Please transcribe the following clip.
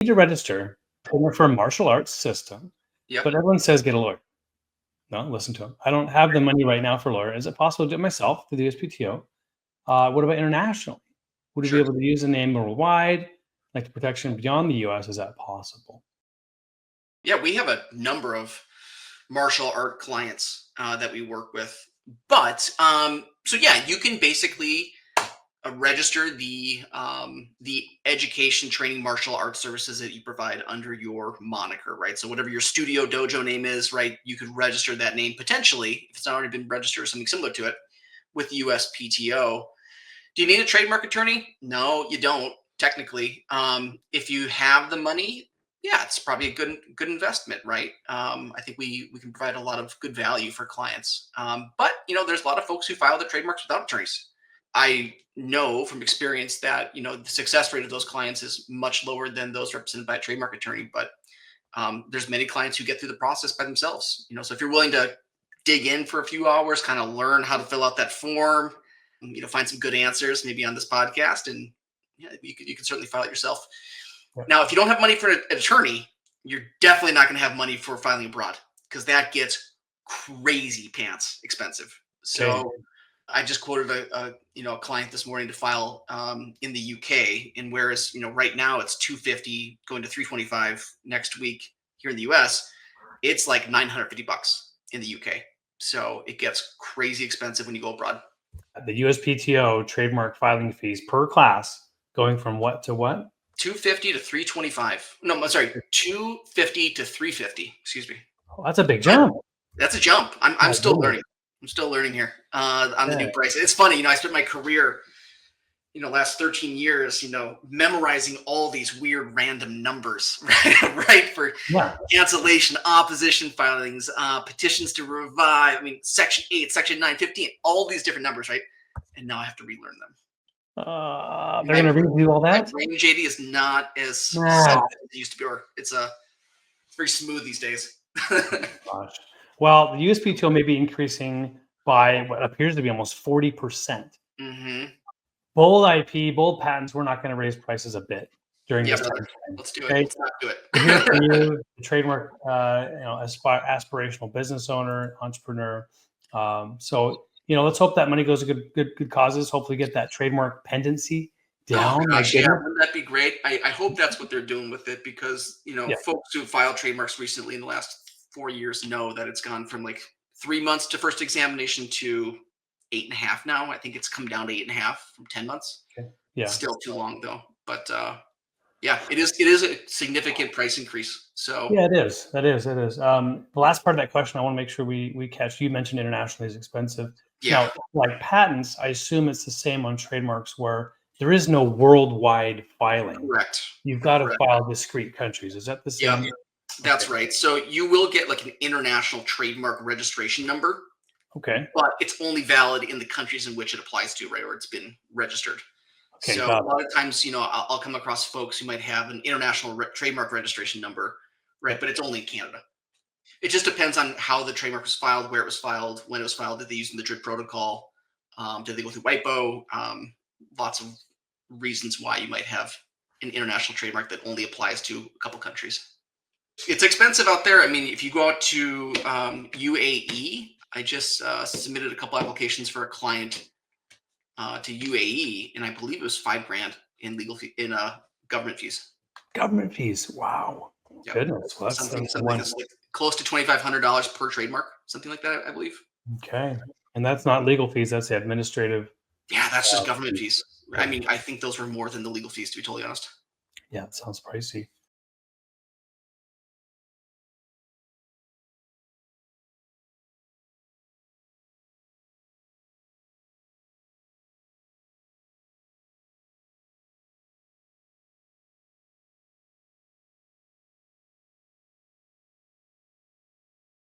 need to register for a martial arts system, Yep. but everyone says get a lawyer. No, listen to them. I don't have the money right now for a lawyer. Is it possible to do it myself through the USPTO? What about internationally? Would we be Sure. able to use the name worldwide, like the protection beyond the US? Is that possible? Yeah, we have a number of martial art clients that we work with. But so yeah, you can basically register the education, training, martial arts services that you provide under your moniker, right? So whatever your studio dojo name is, right, you could register that name potentially if it's not already been registered or something similar to it with USPTO. Do you need a trademark attorney? No, you don't technically. If you have the money, yeah, it's probably a good investment, right? I think we can provide a lot of good value for clients. But there's a lot of folks who file their trademarks without attorneys. I know from experience that the success rate of those clients is much lower than those represented by a trademark attorney. But there's many clients who get through the process by themselves. So if you're willing to dig in for a few hours, kind of learn how to fill out that form, find some good answers maybe on this podcast, and yeah, you can certainly file it yourself. Yeah. Now, if you don't have money for an attorney, you're definitely not going to have money for filing abroad because that gets crazy pants expensive. So Okay. I just quoted a client this morning to file in the UK, and whereas right now it's $250 going to $325 next week here in the US, it's like $950 in the UK. So it gets crazy expensive when you go abroad. The USPTO trademark filing fees per class going from what to what? 250 to 325. No, I'm sorry, 250 to 350. Excuse me. Oh, that's a big jump. That's a jump. I'm Oh, still really? learning. I'm still learning here on the new Okay. price. It's funny, I spent my career, last 13 years, memorizing all these weird random numbers, right? For Yeah. cancellation, opposition filings, petitions to revive. I mean, Section 8, Section 9, 15, all these different numbers, right? And now I have to relearn them. They're going to redo all My that? brain, JD, is not as Nah. solid as it used to be, or it's very smooth these days. Gosh. Well, the USPTO may be increasing by what appears to be almost 40%. hmm Bold IP, bold patents, we're not going to raise prices a bit during Yeah, this brother. time frame. Let's do it. Okay? Let's not do it. We're here for you, the trademark, aspirational business owner, entrepreneur. Let's hope that money goes to good causes. Hopefully, get that trademark pendency Oh down. My gosh, yeah, goodness. wouldn't that be great? I hope that's what they're doing with it because Yeah. folks who filed trademarks recently in the last 4 years know that it's gone from like 3 months to first examination to 8.5 now. I think it's come down to 8.5 from 10 months. Okay. Yeah. Still too long though. But yeah, it is a significant price increase. So Yeah, it is. That is. It is. The last part of that question, I want to make sure we catch. You mentioned internationally is expensive. yeah, Now, like patents, I assume it's the same on trademarks where there is no worldwide filing. correct. You've got to Correct. file discrete countries. Is that the Yeah, same? that's Okay. right. So you will get like an international trademark registration number, Okay. but it's only valid in the countries in which it applies to, right? Or it's been registered. Okay. So Got a it. lot of times, I'll come across folks who might have an international trademark registration number, right? Okay. But it's only in Canada. It just depends on how the trademark was filed, where it was filed, when it was filed. Did they use the Madrid Protocol? Did they go through WIPO? Lots of reasons why you might have an international trademark that only applies to a couple countries. It's expensive out there. I mean, if you go out to UAE, I just submitted a couple applications for a client to UAE, and I believe it was $5,000 in legal fee, in government fees. Government fees. Wow. Yep. Goodness. Well, Something that's one. that's like close to $2,500 per trademark, something like that, I believe. Okay. And that's not legal fees. That's the administrative. Yeah, that's just government Fees. fees. I mean, I think those were more than the legal fees, to be totally honest. Yeah, it sounds pricey.